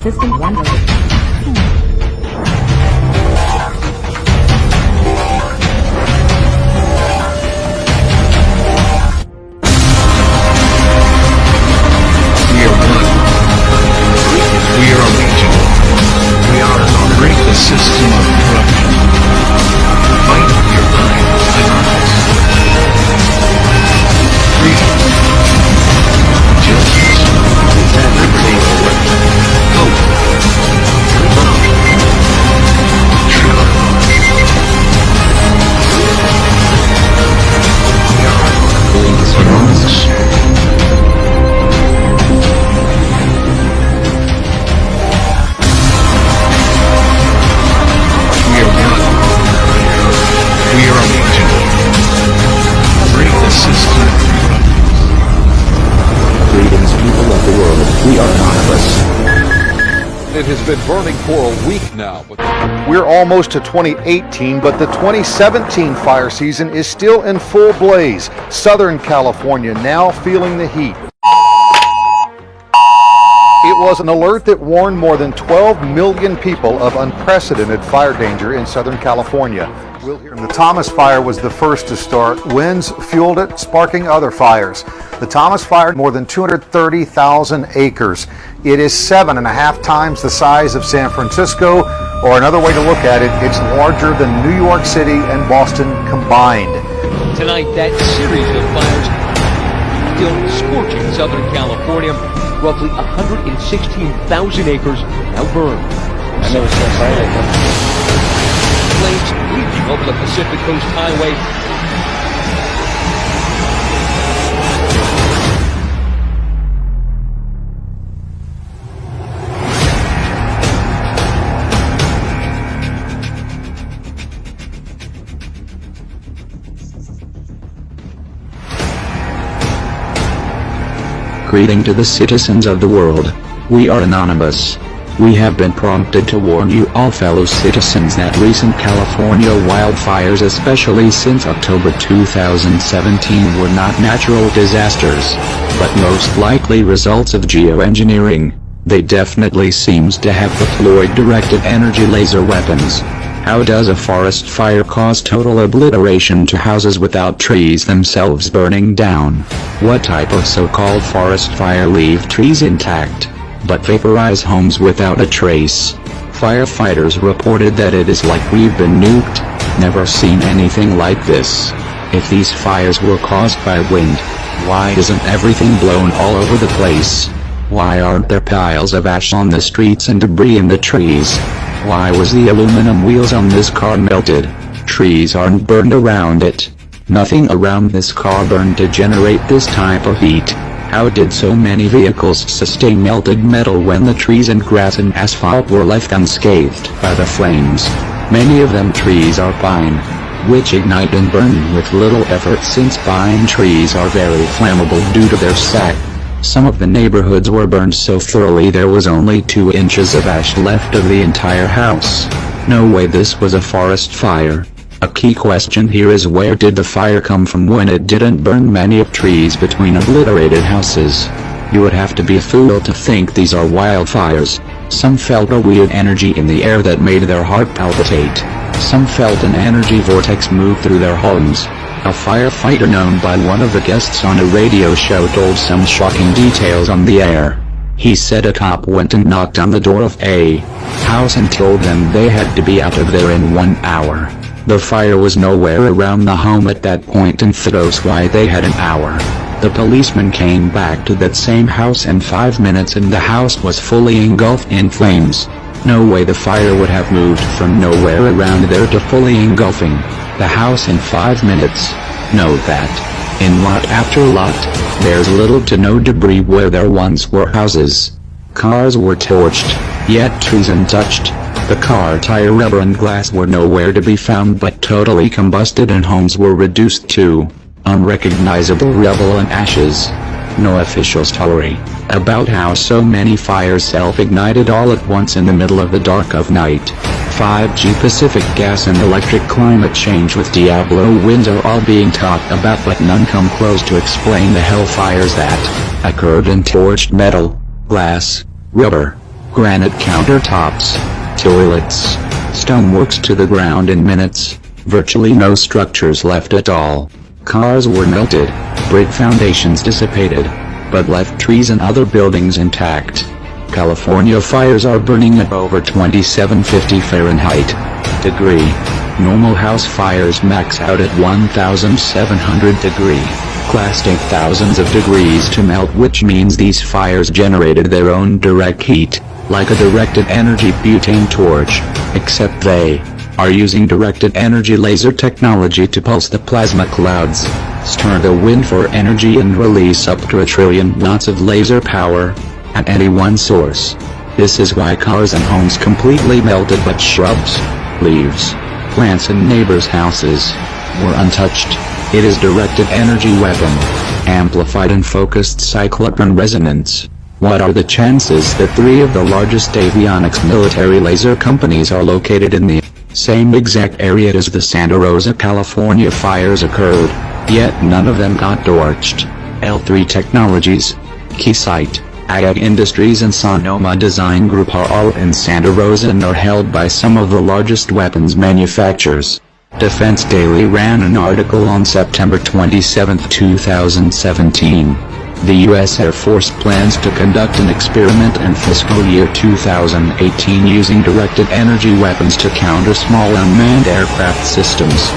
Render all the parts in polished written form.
System 1 loaded. We are one. We are a legion. We are to break the system of corruption. Fight for your mind and eyes. Freedom. Justice. Liberty or hope. Love. Truth. We are anonymous. We are one. We are a legion. Break the system. Greetings, people of the world. We are anonymous. It has been burning for a week now. We're almost to 2018, but the 2017 fire season is still in full blaze. Southern California now feeling the heat. It was an alert that warned more than 12 million people of unprecedented fire danger in Southern California. We'll hear. The Thomas Fire was the first to start. Winds fueled it, sparking other fires. The Thomas Fire, more than 230,000 acres. It is 7.5 times the size of San Francisco, or another way to look at it, it's larger than New York City and Boston combined. Tonight, that series of fires still scorching Southern California. Roughly 116,000 acres now burned. Flames leaping over the Pacific Coast Highway. Greeting to the citizens of the world. We are anonymous. We have been prompted to warn you all fellow citizens that recent California wildfires, especially since October 2017, were not natural disasters, but most likely results of geoengineering. They definitely seems to have deployed directed energy laser weapons. How does a forest fire cause total obliteration to houses without trees themselves burning down? What type of so-called forest fire leave trees intact, but vaporize homes without a trace? Firefighters reported that it is like we've been nuked. Never seen anything like this. If these fires were caused by wind, why isn't everything blown all over the place? Why aren't there piles of ash on the streets and debris in the trees? Why was the aluminum wheels on this car melted? Trees aren't burned around it. Nothing around this car burned to generate this type of heat. How did so many vehicles sustain melted metal when the trees and grass and asphalt were left unscathed by the flames? Many of them trees are pine, which ignite and burn with little effort since pine trees are very flammable due to their sap. Some of the neighborhoods were burned so thoroughly there was only 2 inches of ash left of the entire house. No way this was a forest fire. A key question here is, where did the fire come from when it didn't burn many of trees between obliterated houses? You would have to be a fool to think these are wildfires. Some felt a weird energy in the air that made their heart palpitate. Some felt an energy vortex move through their homes. A firefighter known by one of the guests on a radio show told some shocking details on the air. He said a cop went and knocked on the door of a house and told them they had to be out of there in 1 hour. The fire was nowhere around the home at that point, and that's why they had an hour. The policeman came back to that same house in 5 minutes and the house was fully engulfed in flames. No way the fire would have moved from nowhere around there to fully engulfing the house in 5 minutes. Know that. In lot after lot, there's little to no debris where there once were houses. Cars were torched, yet trees untouched. The car tire rubber and glass were nowhere to be found but totally combusted, and homes were reduced to unrecognizable rubble and ashes. No official story about how so many fires self-ignited all at once in the middle of the dark of night. 5G, Pacific gas and electric, climate change with Diablo winds are all being talked about, but none come close to explain the hellfires that occurred in torched metal, glass, rubber, Granite countertops, toilets, stoneworks to the ground in minutes, virtually no structures left at all. Cars were melted, brick foundations dissipated, but left trees and other buildings intact. California fires are burning at over 2750 Fahrenheit degree. Normal house fires max out at 1700 degree. Class take thousands of degrees to melt, which means these fires generated their own direct heat, like a directed energy butane torch, except they are using directed energy laser technology to pulse the plasma clouds, stir the wind for energy and release up to 1 trillion watts of laser power at any one source. This is why cars and homes completely melted, but shrubs, leaves, plants and neighbors' houses were untouched. It is directed energy weapon, amplified and focused cyclotron resonance. What are the chances that 3 of the largest avionics military laser companies are located in the same exact area as the Santa Rosa, California fires occurred, yet none of them got torched? L3 Technologies, Keysight, Ag Industries and Sonoma Design Group are all in Santa Rosa and are held by some of the largest weapons manufacturers. Defense Daily ran an article on September 27, 2017. The U.S. Air Force plans to conduct an experiment in fiscal year 2018 using directed energy weapons to counter small unmanned aircraft systems.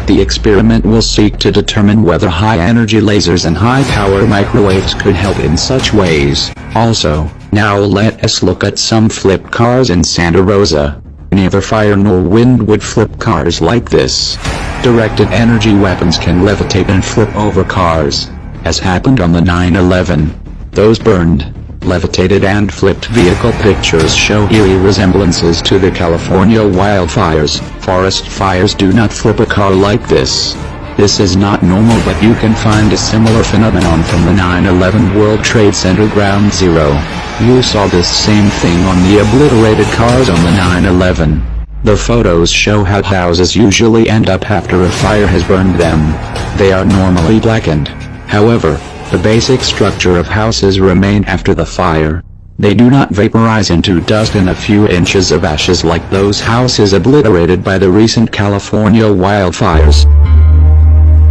The experiment will seek to determine whether high-energy lasers and high-power microwaves could help in such ways. Also, now let us look at some flip cars in Santa Rosa. Neither fire nor wind would flip cars like this. Directed energy weapons can levitate and flip over cars, as happened on the 9/11. Those burned, levitated and flipped vehicle pictures show eerie resemblances to the California wildfires. Forest fires do not flip a car like this. This is not normal, but you can find a similar phenomenon from the 9/11 World Trade Center Ground Zero. You saw this same thing on the obliterated cars on the 9/11. The photos show how houses usually end up after a fire has burned them. They are normally blackened. However, the basic structure of houses remain after the fire. They do not vaporize into dust and a few inches of ashes like those houses obliterated by the recent California wildfires.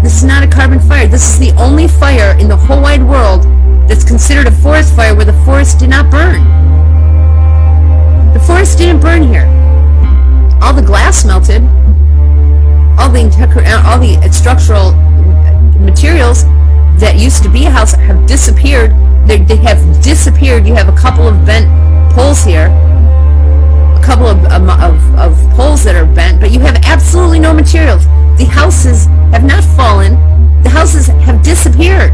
This is not a carbon fire. This is the only fire in the whole wide world that's considered a forest fire where the forest did not burn. The forest didn't burn here. All the glass melted. All the structural materials that used to be a house have disappeared. They have disappeared. You have a couple of bent poles here, a couple of poles that are bent, but you have absolutely no materials. The houses have not fallen. The houses have disappeared.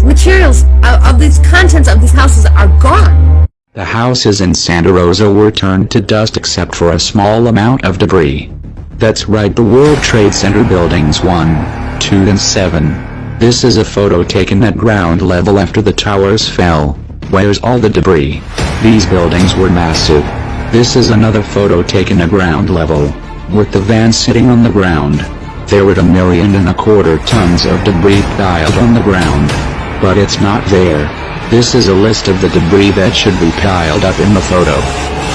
The materials of these contents of these houses are gone. The houses in Santa Rosa were turned to dust except for a small amount of debris. That's right, the World Trade Center buildings 1, 2 and 7. This is a photo taken at ground level after the towers fell. Where's all the debris? These buildings were massive. This is another photo taken at ground level, with the van sitting on the ground. There were 1.25 million tons of debris piled on the ground. But it's not there. This is a list of the debris that should be piled up in the photo.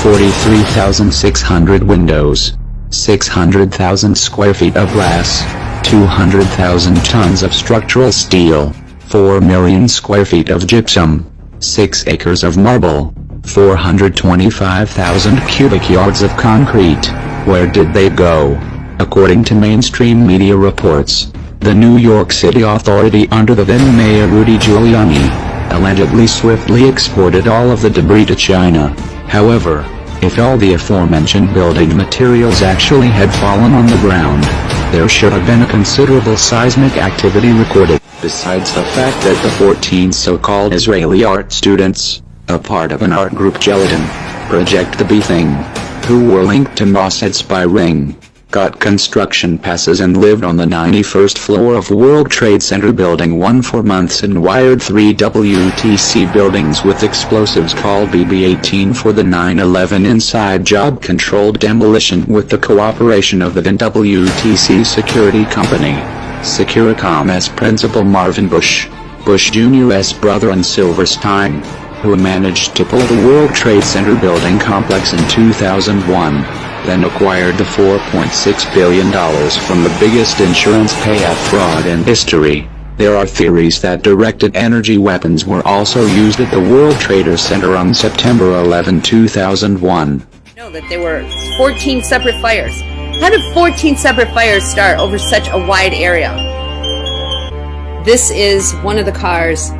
43,600 windows, 600,000 square feet of glass, 200,000 tons of structural steel, 4 million square feet of gypsum, 6 acres of marble, 425,000 cubic yards of concrete. Where did they go? According to mainstream media reports, the New York City Authority under the then Mayor Rudy Giuliani allegedly swiftly exported all of the debris to China. However, if all the aforementioned building materials actually had fallen on the ground, there should have been a considerable seismic activity recorded. Besides the fact that the 14 so-called Israeli art students, a part of an art group Gelatin Project the B Thing, who were linked to Mossad spy ring, got construction passes and lived on the 91st floor of World Trade Center Building 1 for months and wired 3 WTC buildings with explosives called BB-18 for the 9/11 inside job controlled demolition with the cooperation of the then WTC security company, Securicom's principal Marvin Bush, Bush Jr.'s brother and Silverstein, who managed to pull the World Trade Center building complex in 2001, then acquired the $4.6 billion from the biggest insurance payout fraud in history. There are theories that directed energy weapons were also used at the World Trade Center on September 11, 2001. Know that there were 14 separate fires. How did 14 separate fires start over such a wide area? This is one of the cars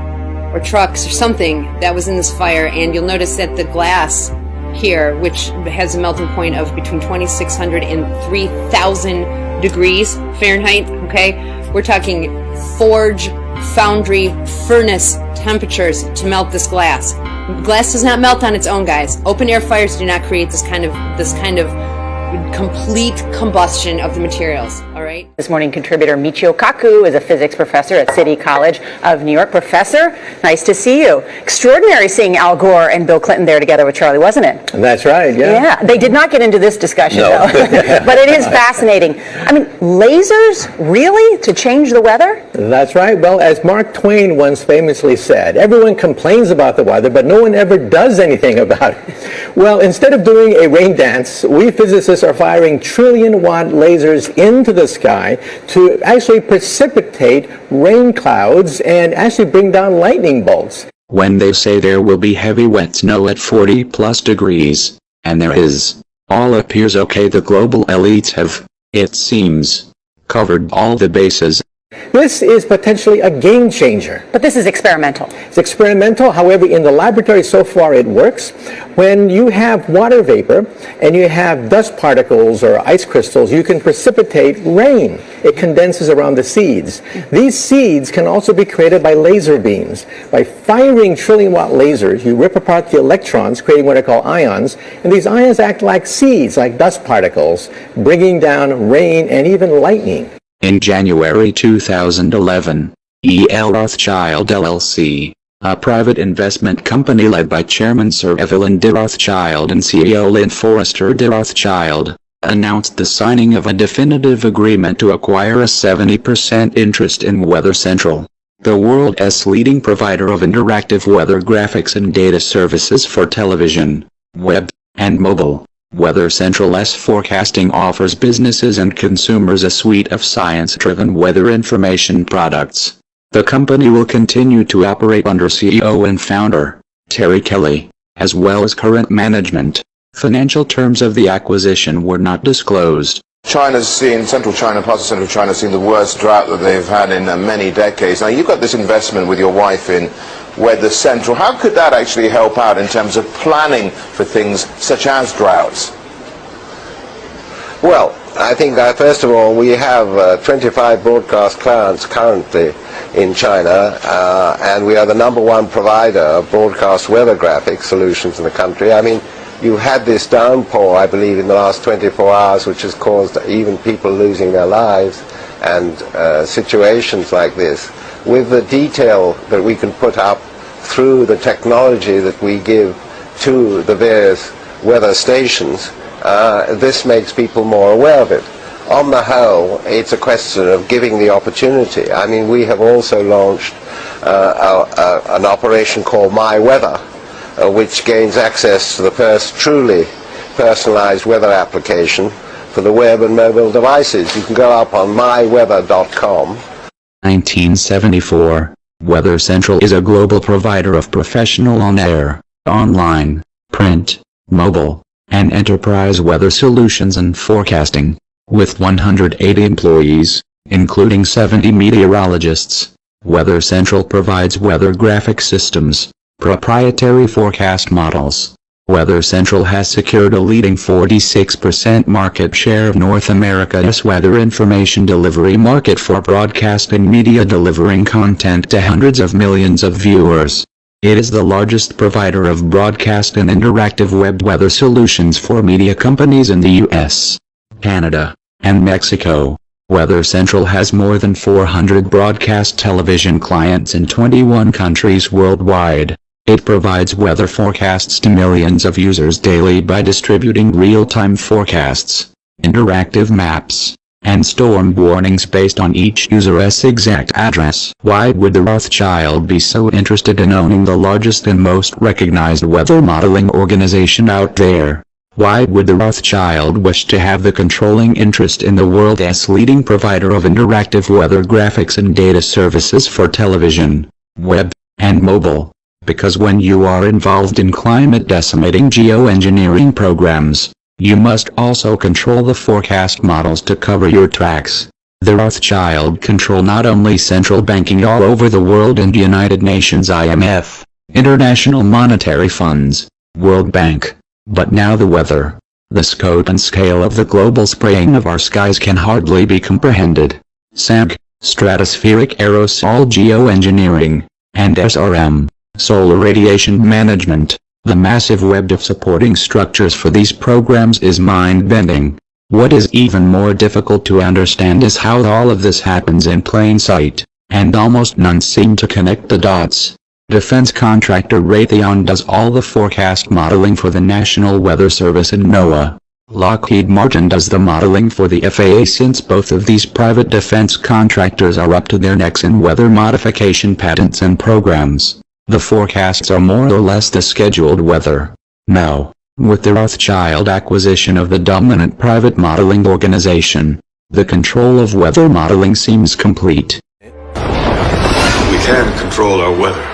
or trucks or something that was in this fire, and you'll notice that the glass here, which has a melting point of between 2,600 and 3,000 degrees Fahrenheit, okay? We're talking forge, foundry, furnace temperatures to melt this glass. Glass does not melt on its own, guys. Open air fires do not create this kind of complete combustion of the materials, all right? This morning, contributor Michio Kaku is a physics professor at City College of New York. Professor, nice to see you. Extraordinary seeing Al Gore and Bill Clinton there together with Charlie, wasn't it? That's right, yeah. Yeah, they did not get into this discussion, though. But it is fascinating. I mean, lasers, really, to change the weather? That's right. Well, as Mark Twain once famously said, everyone complains about the weather, but no one ever does anything about it. Well, instead of doing a rain dance, we physicists are firing trillion-watt lasers into the sky to actually precipitate rain clouds and actually bring down lightning bolts. When they say there will be heavy wet snow at 40+ degrees, and there is, all appears okay. The global elites have, it seems, covered all the bases. This is potentially a game changer. But this is experimental. It's experimental, however, in the laboratory so far it works. When you have water vapor and you have dust particles or ice crystals, you can precipitate rain. It condenses around the seeds. These seeds can also be created by laser beams. By firing trillion-watt lasers, you rip apart the electrons, creating what are called ions, and these ions act like seeds, like dust particles, bringing down rain and even lightning. In January 2011, E.L. Rothschild LLC, a private investment company led by Chairman Sir Evelyn de Rothschild and CEO Lynn Forrester de Rothschild, announced the signing of a definitive agreement to acquire a 70% interest in Weather Central, the world's leading provider of interactive weather graphics and data services for television, web, and mobile. Weather Central's forecasting offers businesses and consumers a suite of science-driven weather information products. The company will continue to operate under CEO and founder, Terry Kelly, as well as current management. Financial terms of the acquisition were not disclosed. China's seen, central China, parts of central China, seen the worst drought that they've had in many decades. Now, you've got this investment with your wife in Weather Central. How could that actually help out in terms of planning for things such as droughts? Well, I think that first of all, we have 25 broadcast clients currently in China, and we are the #1 provider of broadcast weather graphic solutions in the country. I mean, you had this downpour, I believe, in the last 24 hours, which has caused even people losing their lives, and situations like this. With the detail that we can put up through the technology that we give to the various weather stations, this makes people more aware of it. On the whole, it's a question of giving the opportunity. I mean, we have also launched an operation called My Weather, which gains access to the first truly personalized weather application for the web and mobile devices. You can go up on myweather.com. 1974, Weather Central is a global provider of professional on-air, online, print, mobile, and enterprise weather solutions and forecasting, with 180 employees, including 70 meteorologists. Weather Central provides weather graphic systems, proprietary forecast models. Weather Central has secured a leading 46% market share of North America's weather information delivery market for broadcasting media, delivering content to hundreds of millions of viewers. It is the largest provider of broadcast and interactive web weather solutions for media companies in the U.S., Canada, and Mexico. Weather Central has more than 400 broadcast television clients in 21 countries worldwide. It provides weather forecasts to millions of users daily by distributing real-time forecasts, interactive maps, and storm warnings based on each user's exact address. Why would the Rothschild be so interested in owning the largest and most recognized weather modeling organization out there? Why would the Rothschild wish to have the controlling interest in the world's leading provider of interactive weather graphics and data services for television, web, and mobile? Because when you are involved in climate-decimating geoengineering programs, you must also control the forecast models to cover your tracks. The Rothschild control not only central banking all over the world and United Nations IMF, International Monetary Funds, World Bank, but now the weather. The scope and scale of the global spraying of our skies can hardly be comprehended. SAG, stratospheric aerosol geoengineering, and SRM, solar radiation management. The massive web of supporting structures for these programs is mind-bending. What is even more difficult to understand is how all of this happens in plain sight, and almost none seem to connect the dots. Defense contractor Raytheon does all the forecast modeling for the National Weather Service and NOAA. Lockheed Martin does the modeling for the FAA, since both of these private defense contractors are up to their necks in weather modification patents and programs. The forecasts are more or less the scheduled weather. Now, with the Rothschild acquisition of the dominant private modeling organization, the control of weather modeling seems complete. We can control our weather.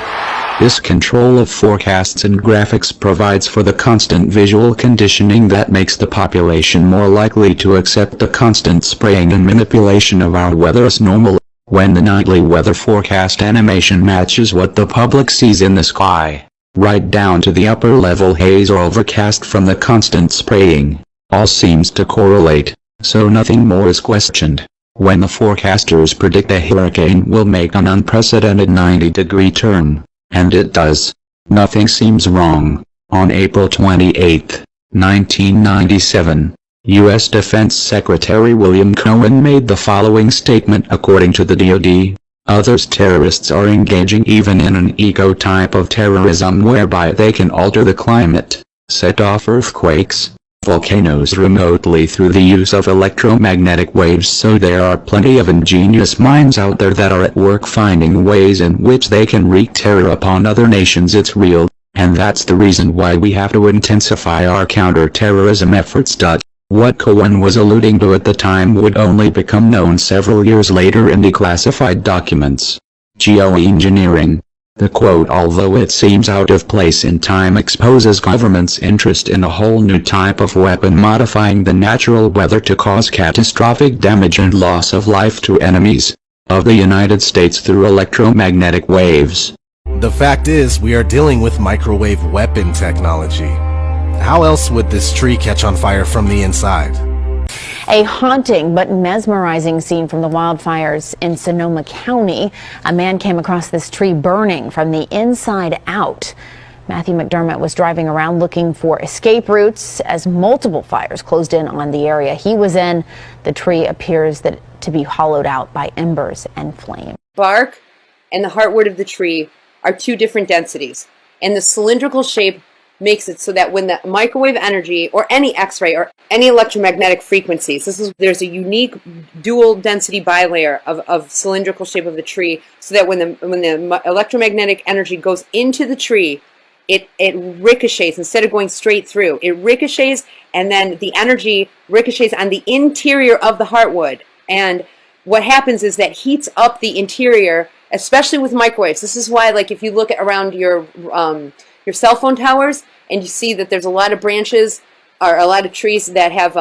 This control of forecasts and graphics provides for the constant visual conditioning that makes the population more likely to accept the constant spraying and manipulation of our weather as normal. When the nightly weather forecast animation matches what the public sees in the sky, right down to the upper-level haze or overcast from the constant spraying, all seems to correlate, so nothing more is questioned. When the forecasters predict a hurricane will make an unprecedented 90-degree turn, and it does, nothing seems wrong. On April 28, 1997, U.S. Defense Secretary William Cohen made the following statement according to the DoD. Others terrorists are engaging even in an eco type of terrorism whereby they can alter the climate, set off earthquakes, volcanoes remotely through the use of electromagnetic waves. So there are plenty of ingenious minds out there that are at work finding ways in which they can wreak terror upon other nations. It's real, and that's the reason why we have to intensify our counter-terrorism efforts. What Cohen was alluding to at the time would only become known several years later in declassified documents. Geoengineering. The quote, although it seems out of place in time, exposes government's interest in a whole new type of weapon modifying the natural weather to cause catastrophic damage and loss of life to enemies of the United States through electromagnetic waves. The fact is, we are dealing with microwave weapon technology. How else would this tree catch on fire from the inside? A haunting but mesmerizing scene from the wildfires in Sonoma County. A man came across this tree burning from the inside out. Matthew McDermott was driving around looking for escape routes as multiple fires closed in on the area he was in. The tree appears to be hollowed out by embers and flame. Bark and the heartwood of the tree are two different densities, and the cylindrical shape makes it so that when the microwave energy or any X-ray or any electromagnetic frequencies, there's a unique dual density bilayer of cylindrical shape of the tree, so that when the electromagnetic energy goes into the tree, it ricochets instead of going straight through. It ricochets, and then the energy ricochets on the interior of the heartwood. And what happens is that heats up the interior, especially with microwaves. This is why, like, if you look around your cell phone towers, and you see that there's a lot of branches or a lot of trees that have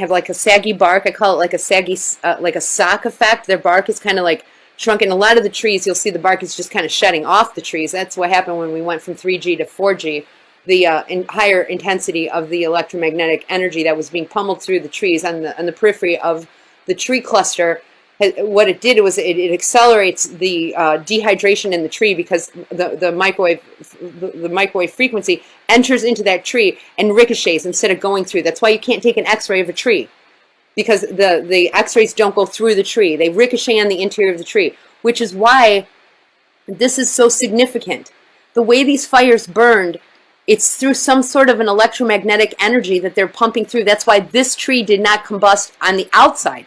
like a saggy bark. I call it like a saggy, like a sock effect. Their bark is kind of like shrunken. A lot of the trees, you'll see the bark is just kind of shedding off the trees. That's what happened when we went from 3G to 4G. The higher intensity of the electromagnetic energy that was being pummeled through the trees on the periphery of the tree cluster. What it did was it accelerates the dehydration in the tree, because the microwave frequency enters into that tree and ricochets instead of going through. That's why you can't take an X-ray of a tree, because the X-rays don't go through the tree. They ricochet on the interior of the tree, which is why this is so significant. The way these fires burned, it's through some sort of an electromagnetic energy that they're pumping through. That's why this tree did not combust on the outside.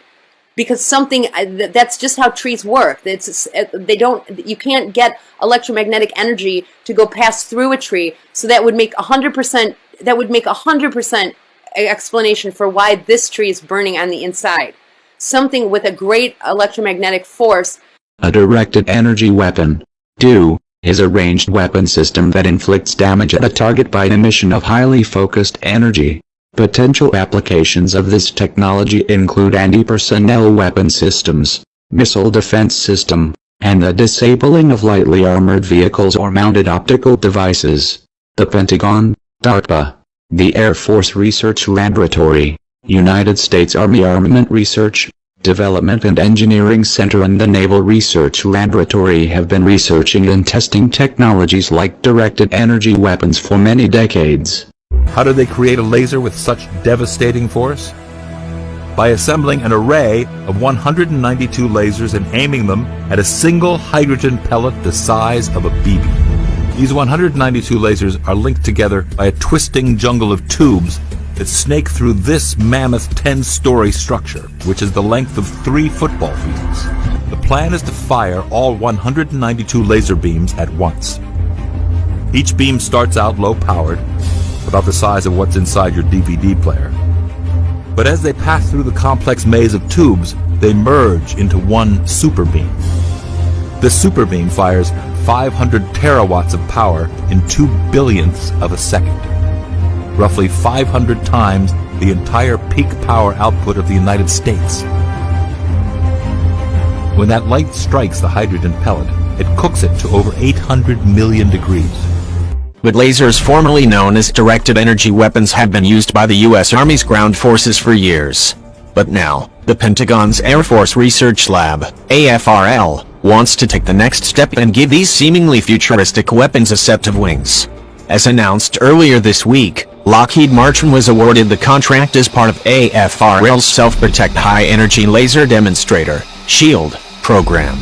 because that's just how trees work. You can't get electromagnetic energy to go pass through a tree, so that would make 100%. That would make 100% explanation for why this tree is burning on the inside. Something with a great electromagnetic force. A directed energy weapon, DO, is a ranged weapon system that inflicts damage at a target by emission of highly focused energy. Potential applications of this technology include anti-personnel weapon systems, missile defense system, and the disabling of lightly armored vehicles or mounted optical devices. The Pentagon, DARPA, the Air Force Research Laboratory, United States Army Armament Research, Development and Engineering Center and the Naval Research Laboratory have been researching and testing technologies like directed energy weapons for many decades. How did they create a laser with such devastating force? By assembling an array of 192 lasers and aiming them at a single hydrogen pellet the size of a BB. These 192 lasers are linked together by a twisting jungle of tubes that snake through this mammoth 10-story structure, which is the length of 3 football fields. The plan is to fire all 192 laser beams at once. Each beam starts out low-powered, about the size of what's inside your DVD player. But as they pass through the complex maze of tubes, they merge into one super beam. This super beam fires 500 terawatts of power in 2 billionths of a second, roughly 500 times the entire peak power output of the United States. When that light strikes the hydrogen pellet, it cooks it to over 800 million degrees. But lasers formerly known as directed energy weapons have been used by the U.S. Army's ground forces for years. But now, the Pentagon's Air Force Research Lab, AFRL, wants to take the next step and give these seemingly futuristic weapons a set of wings. As announced earlier this week, Lockheed Martin was awarded the contract as part of AFRL's Self-Protect High-Energy Laser Demonstrator, SHIELD, program.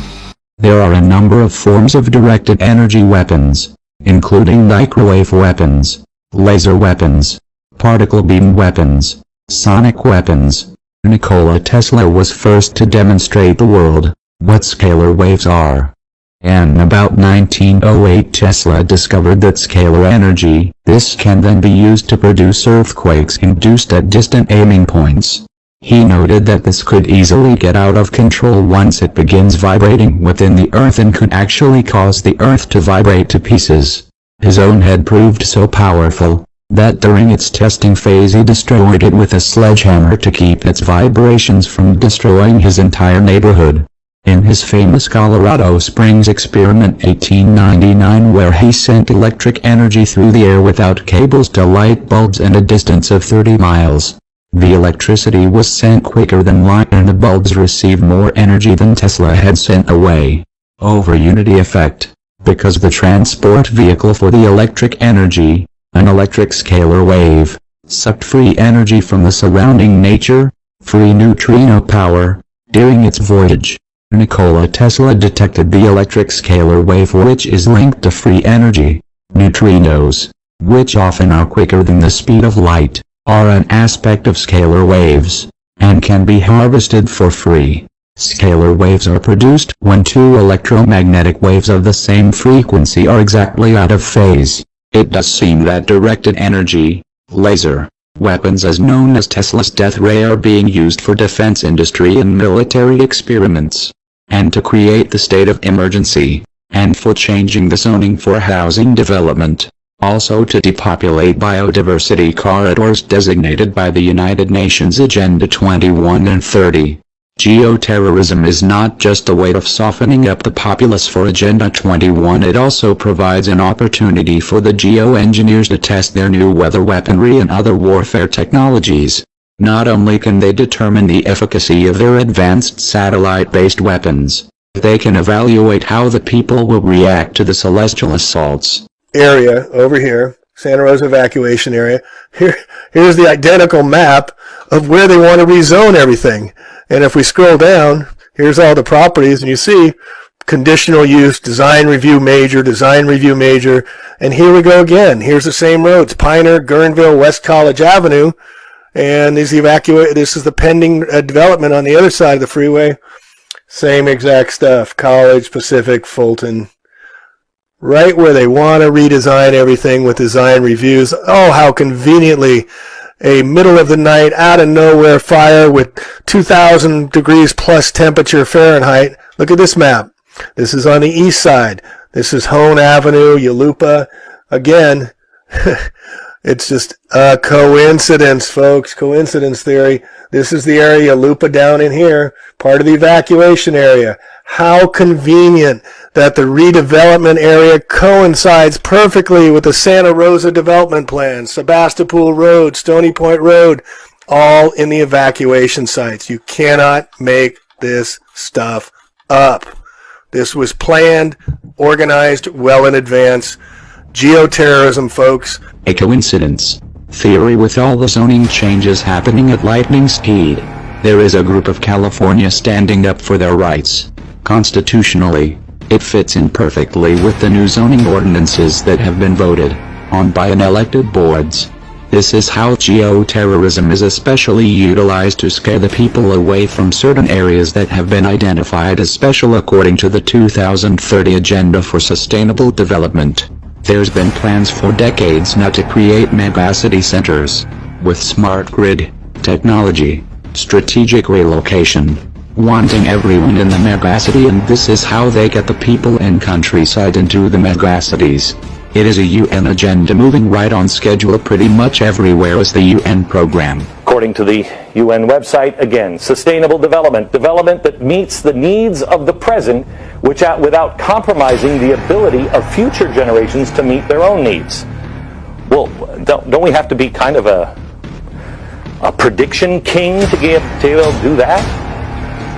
There are a number of forms of directed energy weapons, including microwave weapons, laser weapons, particle beam weapons, sonic weapons. Nikola Tesla was first to demonstrate the world what scalar waves are. In about 1908 Tesla discovered that scalar energy, this can then be used to produce earthquakes induced at distant aiming points. He noted that this could easily get out of control once it begins vibrating within the Earth and could actually cause the Earth to vibrate to pieces. His own head proved so powerful that during its testing phase he destroyed it with a sledgehammer to keep its vibrations from destroying his entire neighborhood. In his famous Colorado Springs experiment 1899, where he sent electric energy through the air without cables to light bulbs at a distance of 30 miles, the electricity was sent quicker than light and the bulbs received more energy than Tesla had sent away. Over unity effect, because the transport vehicle for the electric energy, an electric scalar wave, sucked free energy from the surrounding nature, free neutrino power, during its voyage. Nikola Tesla detected the electric scalar wave, which is linked to free energy. Neutrinos, which often are quicker than the speed of light, are an aspect of scalar waves, and can be harvested for free. Scalar waves are produced when two electromagnetic waves of the same frequency are exactly out of phase. It does seem that directed energy, laser, weapons as known as Tesla's death ray are being used for defense industry and military experiments, and to create the state of emergency, and for changing the zoning for housing development, also to depopulate biodiversity corridors designated by the United Nations Agenda 21 and 30. Geoterrorism is not just a way of softening up the populace for Agenda 21, it also provides an opportunity for the geoengineers to test their new weather weaponry and other warfare technologies. Not only can they determine the efficacy of their advanced satellite-based weapons, they can evaluate how the people will react to the celestial assaults. Area over here, Santa Rosa evacuation area. Here's the identical map of where they want to rezone everything. And if we scroll down, here's all the properties, and you see conditional use, design review major, and here we go again. Here's the same roads, Piner, Guerneville, West College Avenue. And this is the pending development on the other side of the freeway. Same exact stuff. College, Pacific, Fulton. Right where they want to redesign everything with design reviews. Oh, how conveniently a middle of the night, out of nowhere fire with 2,000 degrees plus temperature Fahrenheit. Look at this map. This is on the east side. This is Hone Avenue, Yalupa. Again, it's just a coincidence, folks. Coincidence theory. This is the area, Yalupa down in here, part of the evacuation area. How convenient that the redevelopment area coincides perfectly with the Santa Rosa development plan, Sebastopol Road, Stony Point Road, all in the evacuation sites. You cannot make this stuff up. This was planned, organized well in advance. Geoterrorism, folks. A coincidence theory with all the zoning changes happening at lightning speed. There is a group of California standing up for their rights. Constitutionally, it fits in perfectly with the new zoning ordinances that have been voted on by unelected boards. This is how geoterrorism is especially utilized to scare the people away from certain areas that have been identified as special according to the 2030 Agenda for Sustainable Development. There's been plans for decades now to create megacity centers with smart grid technology, strategic relocation, wanting everyone in the megacity, and this is how they get the people in countryside into the megacities. It is a UN agenda moving right on schedule pretty much everywhere as the UN program. According to the UN website, again, sustainable development that meets the needs of the present, without compromising the ability of future generations to meet their own needs. Well, don't we have to be kind of a prediction king to be able to do that?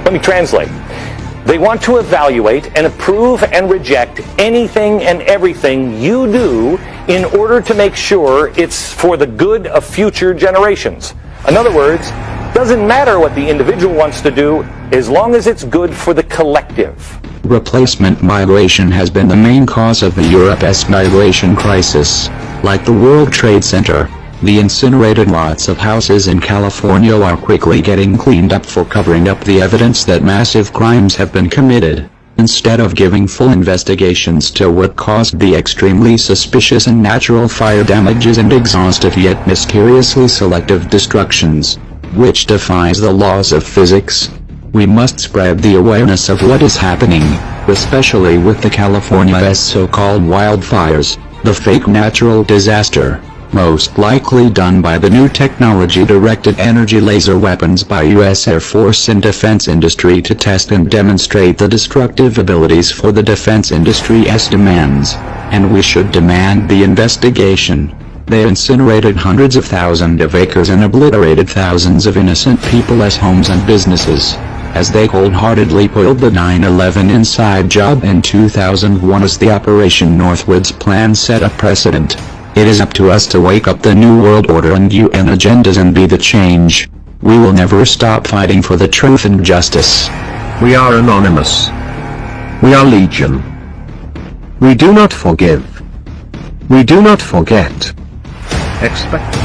Let me translate. They want to evaluate and approve and reject anything and everything you do in order to make sure it's for the good of future generations. In other words, doesn't matter what the individual wants to do as long as it's good for the collective. Replacement migration has been the main cause of the Europe's migration crisis. Like the World Trade Center, the incinerated lots of houses in California are quickly getting cleaned up for covering up the evidence that massive crimes have been committed, instead of giving full investigations to what caused the extremely suspicious and natural fire damages and exhaustive yet mysteriously selective destructions, which defies the laws of physics. We must spread the awareness of what is happening, especially with the California's so-called wildfires, the fake natural disaster, most likely done by the new technology-directed energy laser weapons by U.S. Air Force and defense industry to test and demonstrate the destructive abilities for the defense industry's demands. And we should demand the investigation. They incinerated hundreds of thousands of acres and obliterated thousands of innocent people's homes and businesses, as they cold-heartedly pulled the 9/11 inside job in 2001 as the Operation Northwoods plan set a precedent. It is up to us to wake up the New World Order and UN agendas and be the change. We will never stop fighting for the truth and justice. We are anonymous. We are legion. We do not forgive. We do not forget. Expect